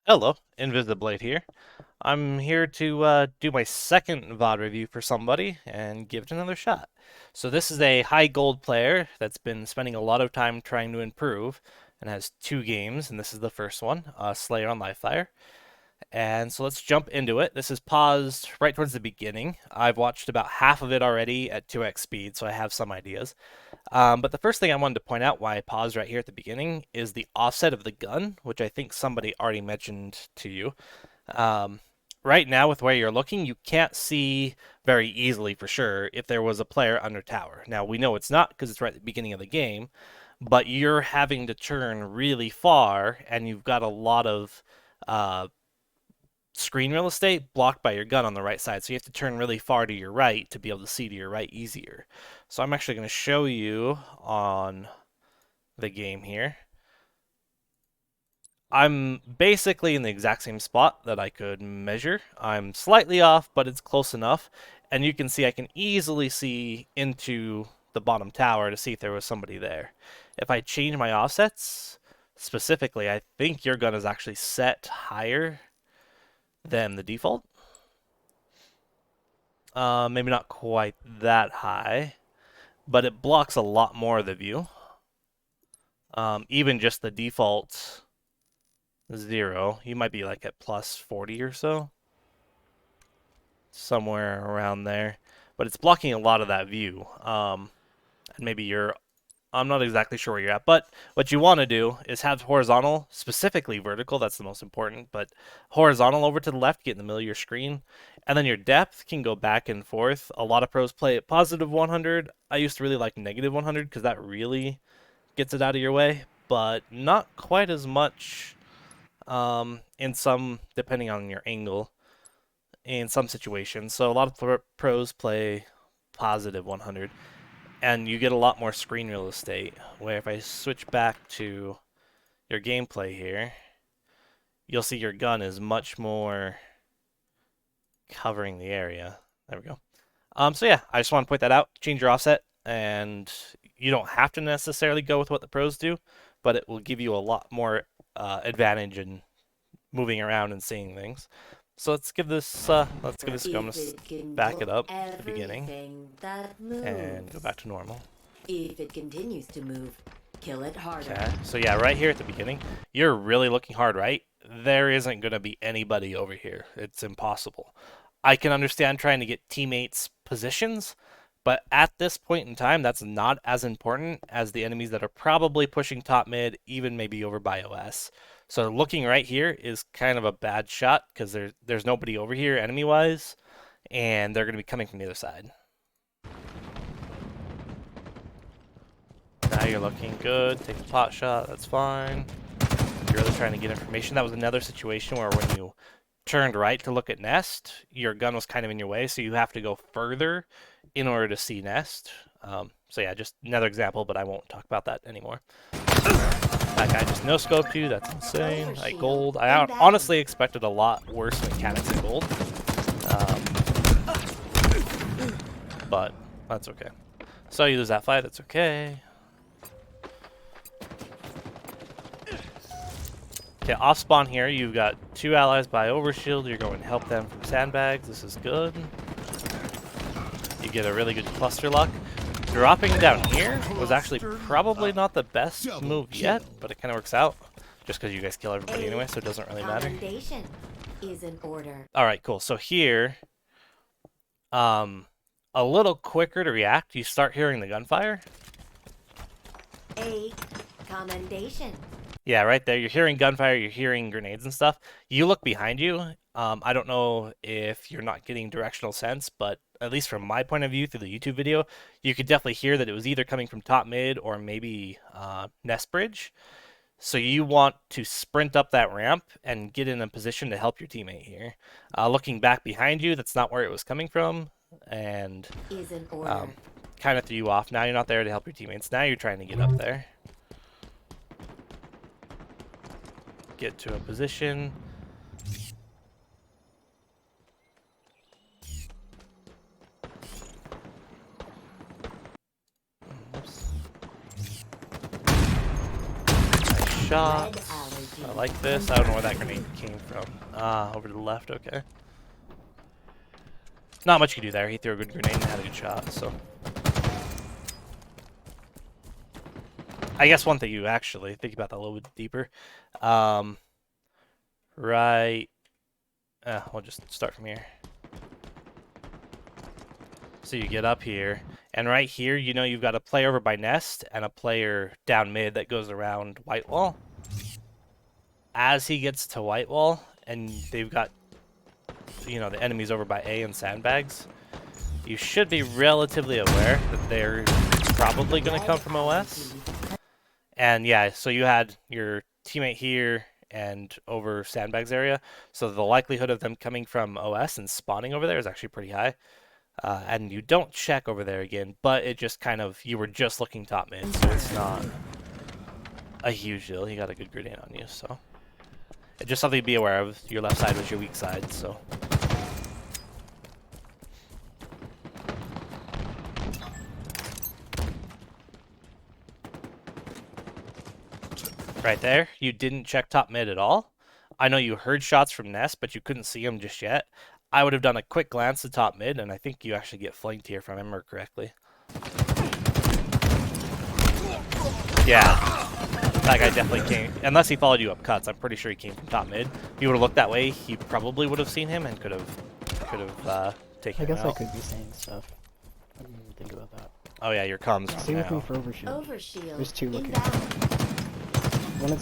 Hello, Invisiblade here. I'm here to do my second VOD review for somebody and give it another shot. So this is a high gold player that's been spending a lot of time trying to improve and has two games, and this is the first one, Slayer on LiveFire. And so let's jump into it. This is paused right towards the beginning. I've watched about half of it already at 2x speed, so I have some ideas. But the first thing I wanted to point out why I paused right here at the beginning is the offset of the gun, which I think somebody already mentioned to you. Um, right now, with where you're looking, you can't see very easily for sure if there was a player under tower. Now, we know it's not because it's right at the beginning of the game, but you're having to turn really far, and you've got a lot of screen real estate blocked by your gun on the right side. So you have to turn really far to your right to be able to see to your right easier. So I'm actually going to show you on the game here. I'm basically in the exact same spot that I could measure. I'm slightly off, but it's close enough. And you can see I can easily see into the bottom tower to see if there was somebody there. If I change my offsets, specifically, I think your gun is actually set higher than the default. Maybe not quite that high, but it blocks a lot more of the view. Even just the default 0, you might be like at plus 40 or so, somewhere around there. But it's blocking a lot of that view. And maybe I'm not exactly sure where you're at, but what you want to do is have horizontal, specifically vertical, that's the most important, but horizontal over to the left, get in the middle of your screen, and then your depth can go back and forth. A lot of pros play at positive 100. I used to really like negative 100 because that really gets it out of your way, but not quite as much in some, depending on your angle, in some situations. So a lot of pros play positive 100. And you get a lot more screen real estate, where if I switch back to your gameplay here, you'll see your gun is much more covering the area. There we go. So yeah, I just want to point that out. Change your offset, and you don't have to necessarily go with what the pros do, but it will give you a lot more advantage in moving around and seeing things. So let's give this a go. I'm gonna back it up to the beginning and go back to normal. If it continues to move, kill it harder. Okay, so yeah, right here at the beginning, you're really looking hard, right? There isn't going to be anybody over here. It's impossible. I can understand trying to get teammates' positions, but at this point in time, that's not as important as the enemies that are probably pushing top mid, even maybe over by OS. So looking right here is kind of a bad shot because there's nobody over here enemy-wise, and they're going to be coming from the other side. Now you're looking good. Take the pot shot. That's fine. You're really trying to get information. That was another situation where when you turned right to look at Nest, your gun was kind of in your way, so you have to go further in order to see Nest. So yeah, just another example, but I won't talk about that anymore. That guy just no-scoped you. That's insane. Like gold. I honestly expected a lot worse mechanics in gold. But that's okay. So you lose that fight. That's okay. Okay, off spawn here, you've got two allies by overshield. You're going to help them from sandbags. This is good. You get a really good cluster lock. Dropping down here was actually probably not the best move yet, but it kind of works out. Just because you guys kill everybody anyway, so it doesn't really matter. Is in order. All right, cool. So here, a little quicker to react. You start hearing the gunfire. A commendation. Yeah, right there. You're hearing gunfire, you're hearing grenades and stuff. You look behind you. I don't know if you're not getting directional sense, but at least from my point of view through the YouTube video, you could definitely hear that it was either coming from top mid or maybe Nest Bridge. So you want to sprint up that ramp and get in a position to help your teammate here. Looking back behind you, that's not where it was coming from, and kind of threw you off. Now you're not there to help your teammates. Now you're trying to get up there. Get to a position. Oops. Nice shot. I like this. I don't know where that grenade came from. Over to the left, okay. Not much you can do there. He threw a good grenade and had a good shot, so. I guess one thing you actually think about that a little bit deeper. Right. We'll just start from here. So you get up here, and right here, you know you've got a player over by Nest and a player down mid that goes around White Wall. As he gets to White Wall, and they've got, you know, the enemies over by A and sandbags, you should be relatively aware that they're probably going to come from OS. And yeah, so you had your teammate here and over sandbags area, so the likelihood of them coming from OS and spawning over there is actually pretty high. And you don't check over there again, but it just kind of, you were just looking top mid, so it's not a huge deal. He got a good grenade on you, so. It's just something to be aware of. Your left side was your weak side, so. Right there, you didn't check top mid at all. I know you heard shots from Nest, but you couldn't see them just yet. I would have done a quick glance at top mid, and I think you actually get flanked here if I remember correctly. Yeah, that guy definitely came, unless he followed you up cuts. I'm pretty sure he came from top mid. If you would have looked that way, he probably would have seen him and could have taken him out. I guess I could be saying stuff. I didn't even think about that. Oh yeah, your comms Stay with me now. for overshield. Overshield. There's two looking. Inbound. One at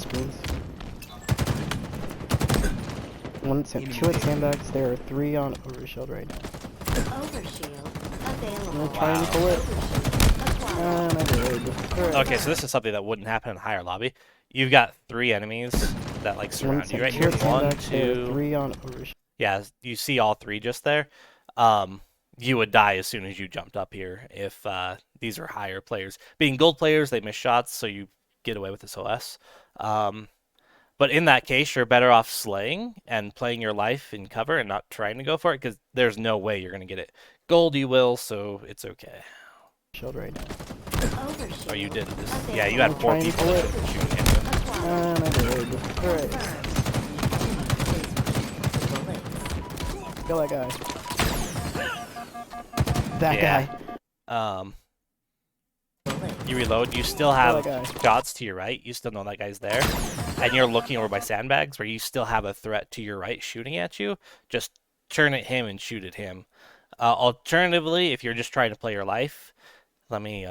screens. Two at sandbags. There are 3 on overshield right now. Overshield. I'm Available. gonna try and pull it. Overshield. I did. Alright. Okay, so this is something that wouldn't happen in higher lobby. You've got 3 enemies that like surround you right here. 1, 2. 3 on overshield. Yeah, you see all 3 just there. You would die as soon as you jumped up here if these are higher players. Being gold players, they miss shots, so you get away with this OS. But in that case, you're better off slaying and playing your life in cover and not trying to go for it, because there's no way you're going to get it. Gold you will, so it's okay. Shield right now. Overshield. Oh, you did this. Yeah, you had 4 trying to people pull that it. were shooting at you. I did. Alright. Kill that guy. That Yeah. guy. You reload, you still Kill have that guy. shots to your right, you still know that guy's there, and you're looking over by sandbags where you still have a threat to your right shooting at you. Just turn at him and shoot at him. Alternatively, if you're just trying to play your life, let me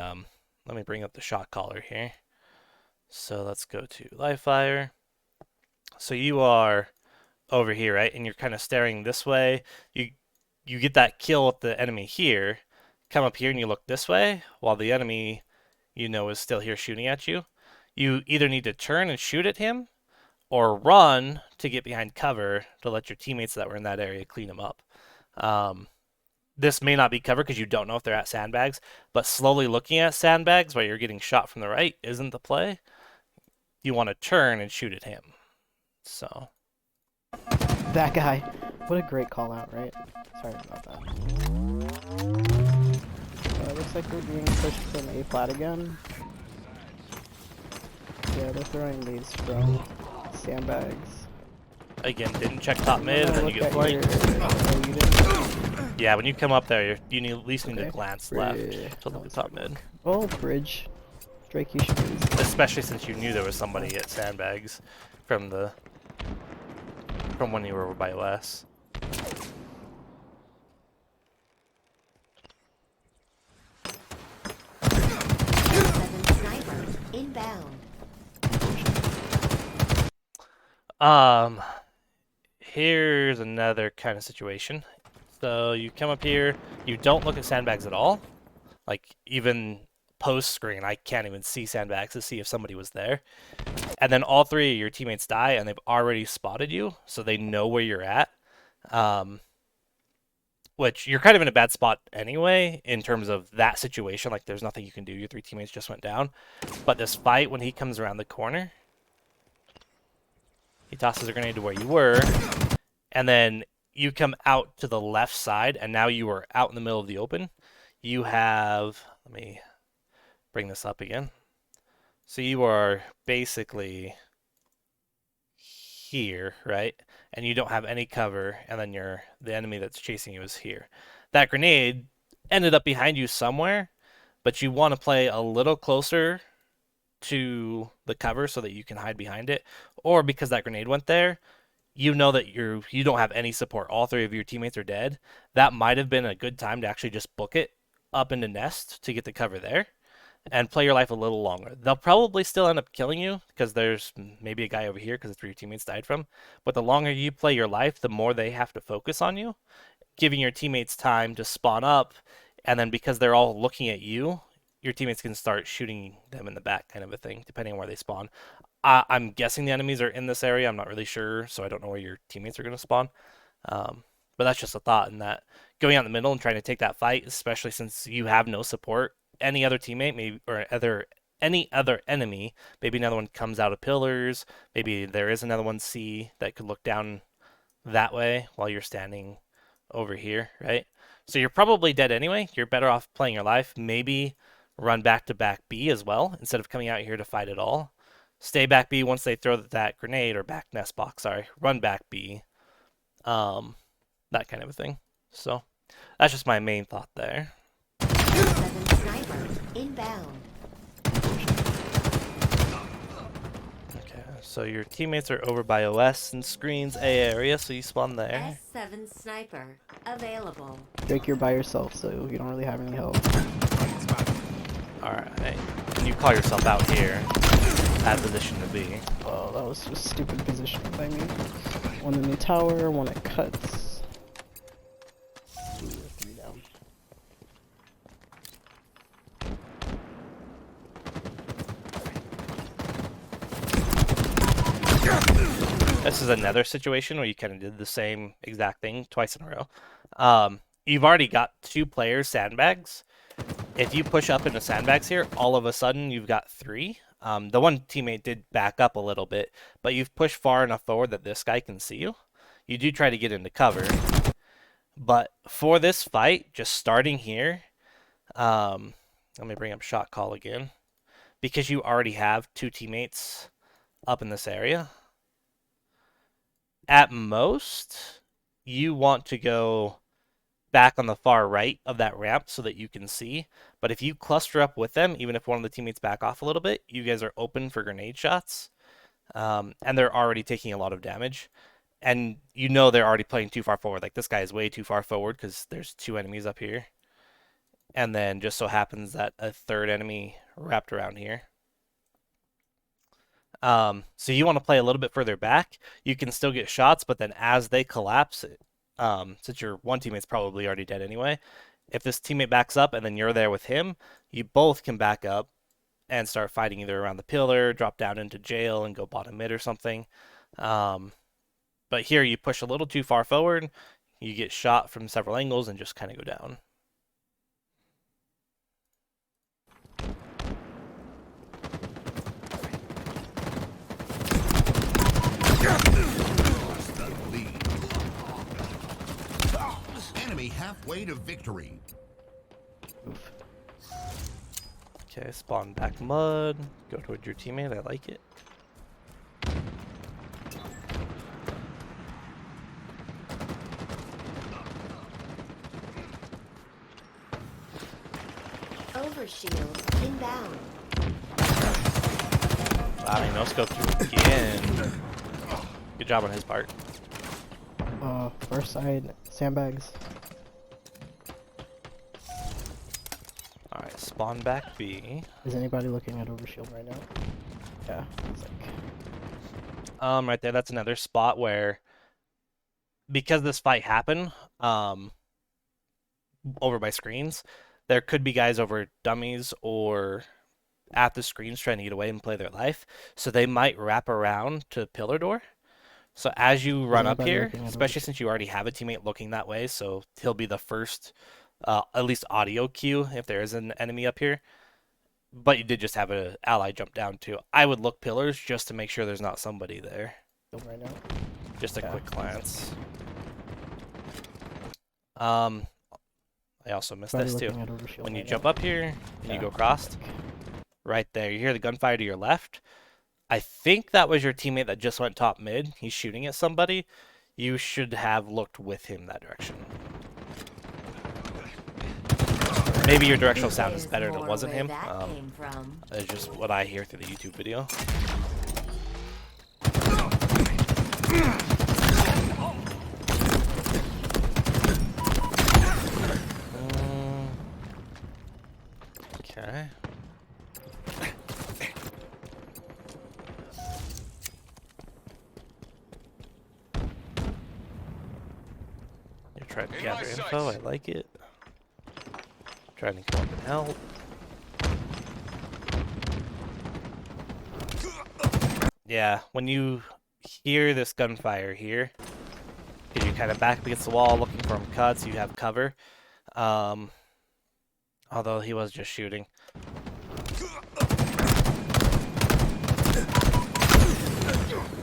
bring up the shot caller here. So let's go to LiveFire. So you are over here, right? And you're kind of staring this way. You get that kill with the enemy here, come up here and you look this way while the enemy, you know, is still here shooting at you. You either need to turn and shoot at him or run to get behind cover to let your teammates that were in that area clean them up. This may not be cover because you don't know if they're at sandbags, but slowly looking at sandbags while you're getting shot from the right isn't the play. You want to turn and shoot at him. So. That guy. What a great call out, right? Sorry about that. Looks like we're being pushed from A flat again. Yeah, they're throwing these from sandbags. Again, didn't check top mid, and then you get Oh, flanked. you didn't? Yeah, when you come up there, you need, at least need to Okay. glance left Bridge. to look at top mid. Oh, bridge. Drake, you should do this. Especially since you knew there was somebody at sandbags from when you were over by OS. Sniper. Inbound. Here's another kind of situation. So you come up here, you don't look at sandbags at all. Like even post screen, I can't even see sandbags to see if somebody was there. And then all 3 of your teammates die and they've already spotted you, so they know where you're at. Which you're kind of in a bad spot anyway in terms of that situation. Like there's nothing you can do. Your 3 teammates just went down. But this fight, when he comes around the corner, he tosses a grenade to where you were, and then you come out to the left side, and now you are out in the middle of the open. You have, let me bring this up again. So you are basically here, right? And you don't have any cover, and then the enemy that's chasing you is here. That grenade ended up behind you somewhere, but you want to play a little closer to the cover so that you can hide behind it, or because that grenade went there, you know that you don't have any support. All three of your teammates are dead. That might have been a good time to actually just book it up into nest to get the cover there and play your life a little longer. They'll probably still end up killing you because there's maybe a guy over here because it's where your teammates died from. But the longer you play your life, the more they have to focus on you, giving your teammates time to spawn up. And then because they're all looking at you, your teammates can start shooting them in the back, kind of a thing, depending on where they spawn. I'm guessing the enemies are in this area. I'm not really sure, so I don't know where your teammates are going to spawn. But that's just a thought in that going out in the middle and trying to take that fight, especially since you have no support. Any other teammate, maybe, or any other enemy, maybe another one comes out of pillars. Maybe there is another one C that could look down that way while you're standing over here, right? So you're probably dead anyway. You're better off playing your life. Maybe run back to back B as well instead of coming out here to fight at all. Stay back B once they throw that grenade, or back nest box, sorry. Run back B. That kind of a thing. So that's just my main thought there. 7 sniper inbound. Okay, so your teammates are over by OS and screens A area, so you spawn there. S7 sniper available. Drake, you're by yourself, so you don't really have any help. Alright, and you call yourself out here. At position to be. Oh, that was just stupid positioning by me. One in the tower, one at cuts. 3 down. This is another situation where you kind of did the same exact thing twice in a row. You've already got 2 players sandbags. If you push up into sandbags here, all of a sudden you've got 3. The one teammate did back up a little bit, but you've pushed far enough forward that this guy can see you. You do try to get into cover. But for this fight, just starting here, let me bring up shot call again. Because you already have 2 teammates up in this area. At most, you want to go back on the far right of that ramp so that you can see. But if you cluster up with them, even if one of the teammates back off a little bit, you guys are open for grenade shots. And they're already taking a lot of damage. And you know they're already playing too far forward. Like, this guy is way too far forward because there's 2 enemies up here. And then just so happens that a 3rd enemy wrapped around here. So you want to play a little bit further back. You can still get shots, but then as they collapse, since your one teammate's probably already dead anyway, if this teammate backs up and then you're there with him, you both can back up and start fighting either around the pillar, drop down into jail, and go bottom mid or something. But here you push a little too far forward, you get shot from several angles and just kind of go down. Enemy halfway to victory. Oof. Okay, spawn back mud. Go towards your teammate. I like it. Overshield inbound. Wow, he no scoped you again. Good job on his part. First side, sandbags. Alright, spawn back B. Is anybody looking at overshield right now? Yeah, it's like... Right there, that's another spot where, because this fight happened, over by screens, there could be guys over dummies or at the screens trying to get away and play their life. So they might wrap around to pillar door. So as you run up anybody here, looking at especially since you already have a teammate looking that way, so he'll be the first, at least audio cue if there is an enemy up here. But you did just have an ally jump down too. I would look pillars just to make sure there's not somebody there. right now. Just a Yeah. quick glance. I also missed Anybody this too. looking at overshield When you right jump now? up here and you Yeah. go across, right there, you hear the gunfire to your left. I think that was your teammate that just went top mid. He's shooting at somebody. You should have looked with him that direction. Maybe your directional sound is better and it wasn't him. It's just what I hear through the YouTube video. Okay. You're trying to gather info. I like it. Trying to come up and help. Yeah, when you hear this gunfire here, because you're kind of back against the wall looking for him cuts, you have cover. Although he was just shooting.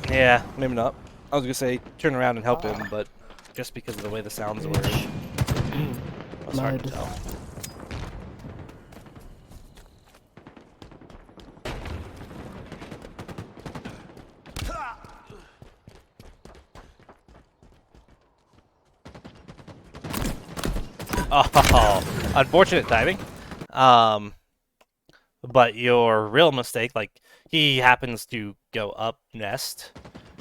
Yeah, maybe not. I was gonna say turn around and help him, but just because of the way the sounds were, it was hard to tell. Oh, unfortunate timing. But your real mistake, like, he happens to go up nest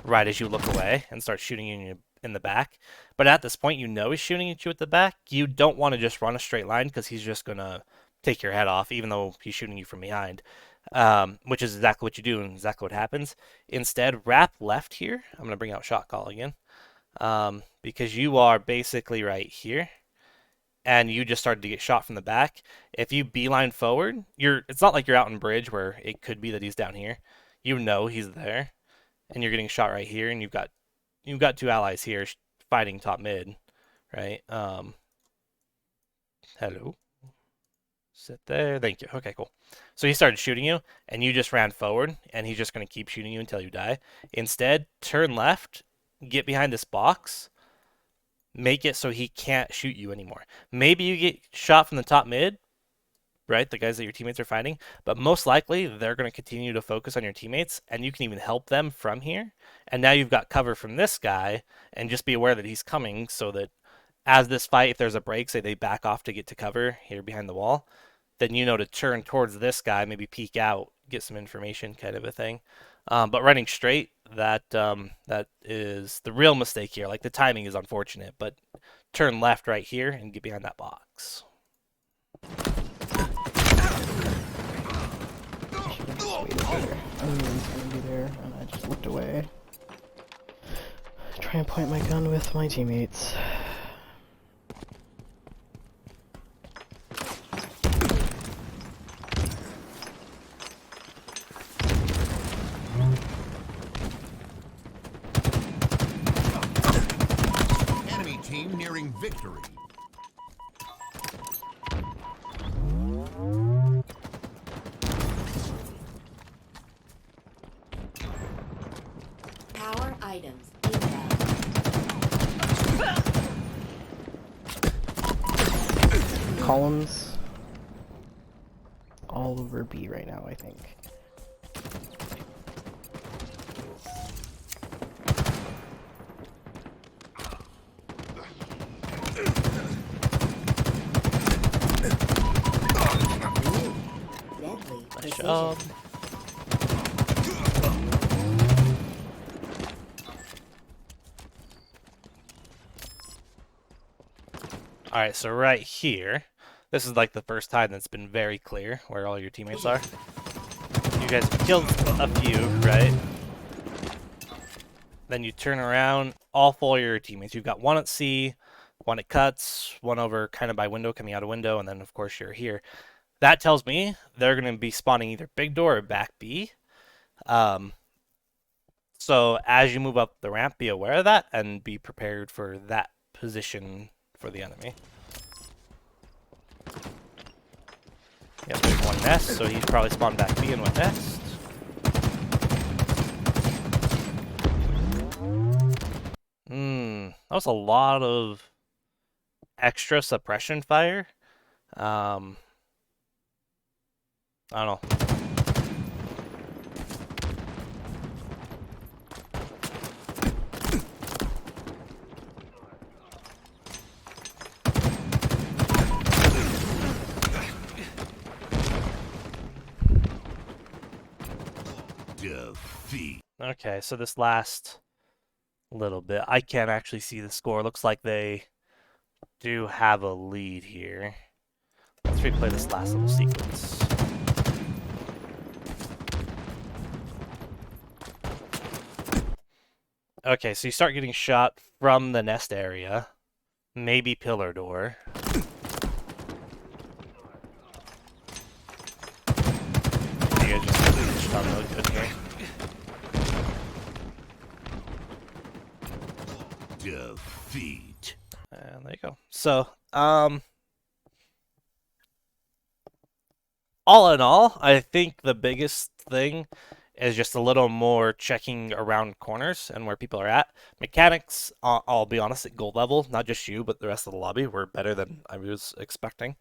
right as you look away and start shooting you in the back. But at this point, you know he's shooting at you at the back. You don't want to just run a straight line because he's just going to take your head off, even though he's shooting you from behind, which is exactly what you do and exactly what happens. Instead, wrap left here. I'm going to bring out shot call again because you are basically right here. And you just started to get shot from the back. If you beeline forward, it's not like you're out in bridge where it could be that he's down here. You know he's there, and you're getting shot right here, and you've got two allies here fighting top mid, right? Hello. Sit there. Thank you. Okay, cool. So he started shooting you, and you just ran forward, and he's just going to keep shooting you until you die. Instead, turn left, get behind this box, make it so he can't shoot you anymore. Maybe you get shot from the top mid, right? The guys that your teammates are fighting, but most likely they're going to continue to focus on your teammates, and you can even help them from here. And now you've got cover from this guy, and just be aware that he's coming so that as this fight, if there's a break, say they back off to get to cover here behind the wall, then you know to turn towards this guy, maybe peek out, get some information kind of a thing. But running straight, that is the real mistake here. Like, the timing is unfortunate, but turn left right here and get behind that box. I knew he was going to be there, and I just looked away. Try and point my gun with my teammates. Enemy team nearing victory. Power items inbound. Columns all over B right now, I think. Deadly Nice precision. job. Alright, so right here, this is like the first time that's been very clear where all your teammates are. You guys killed a few, right? Then you turn around, all four of your teammates. You've got one at C, one at cuts, one over kind of by window, coming out of window, and then of course you're here. That tells me they're going to be spawning either big door or back B. So as you move up the ramp, be aware of that and be prepared for that position for the enemy. Yep, there's one nest, so he's probably spawned back B in one nest. That was a lot of extra suppression fire. I don't know. Okay, so this last little bit, I can't actually see the score. Looks like they do have a lead here. Let's replay this last little sequence. Okay, so you start getting shot from the nest area. Maybe pillar door. You guys just completely shot really good here. Defeat. And there you go. So, all in all, I think the biggest thing is just a little more checking around corners and where people are at. Mechanics, I'll be honest, at gold level, not just you, but the rest of the lobby were better than I was expecting.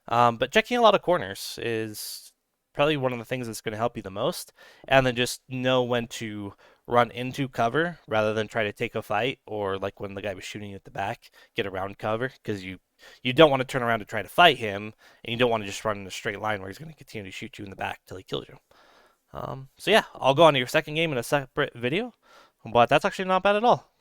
But checking a lot of corners is probably one of the things that's going to help you the most. And then just know when to run into cover rather than try to take a fight, or like when the guy was shooting you at the back, get around cover, because you don't want to turn around to try to fight him, and you don't want to just run in a straight line where he's going to continue to shoot you in the back till he kills you. So yeah, I'll go on to your second game in a separate video, but that's actually not bad at all.